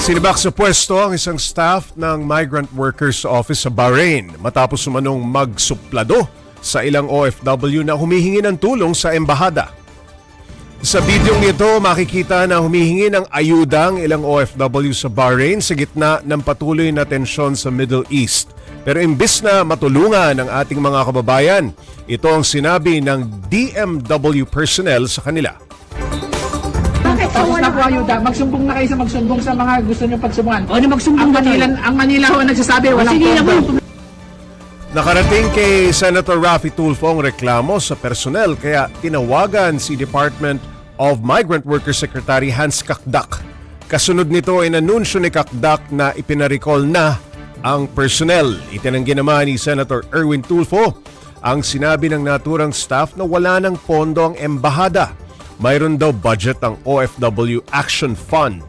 Sinibak sa pwesto ang isang staff ng Migrant Workers Office sa Bahrain matapos umanong magsuplado sa ilang OFW na humihingi ng tulong sa embahada. Sa bidyong ito, makikita na humihingi ng ayuda ang ilang OFW sa Bahrain sa gitna ng patuloy na tensyon sa Middle East. Pero imbis na matulungan ang ating mga kababayan, ito ang sinabi ng DMW personnel sa kanila. Tapos na po ayuda, magsumbong na kayo sa magsumbong sa mga gusto nyo pagsumbungan. O, ano magsumbong ba tayo? Ang Manila ho ang nagsasabi, walang Sige, pondo. Nakarating kay Senator Raffy Tulfo ang reklamo sa personel kaya tinawagan si Department of Migrant Workers Secretary Hans Kakdak. Kasunod nito ay nanunsyo ni Kakdak na ipinarecall na ang personnel. Itinanggi naman ni Senator Erwin Tulfo ang sinabi ng naturang staff na wala ng pondo ang embahada. Mayroon daw budget ang OFW Action Fund